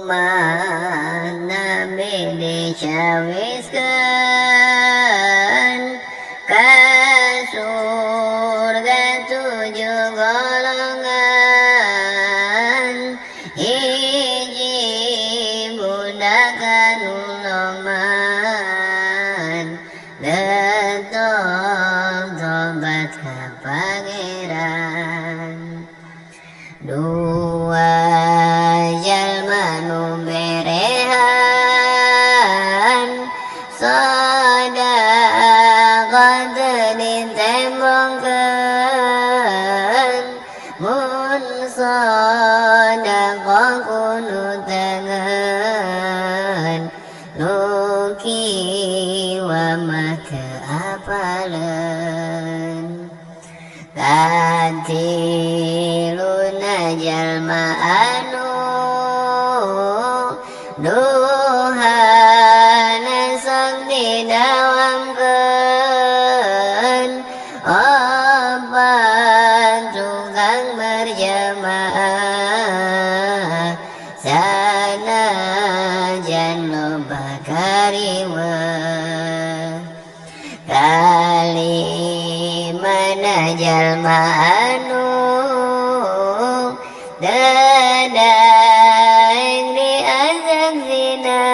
umat Nabi dicawiskan ka surga 7 golongan, hiji budak anu loman getong tobat ka Pangeran. Dua jalma nu berehan sadaqah teu ditembongkeun, mun sadaqah kudu tengen, nu kiwa mah teu apaleun. Katiluna jalma anu duhana sok didawamkeun, opat tukang berjamaah sanajan loba kariweuh. Kalimana jalma anu dadaeng diazab zina,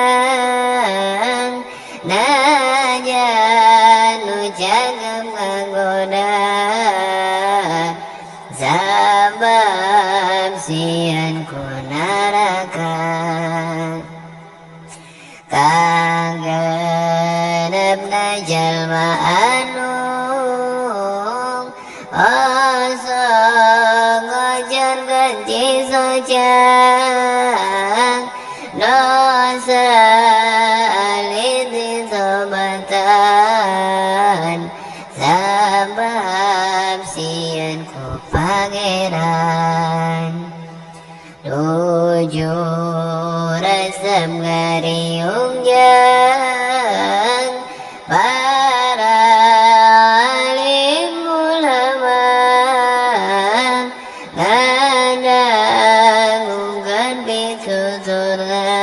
najan nu cakep nganggoda, sabab sieun ku neraka. Kagenepna jalma anu asa ngajar ganti sojang, dosa alit ditobatan, sabab sieun ku Pangeran. 7 resep ngariung jeung para alim ulama, ngadangungkeun pitu surga,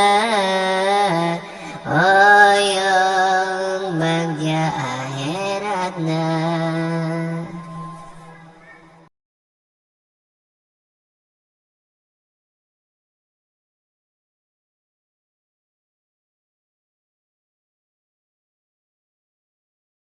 hoyong bagja akhiratna.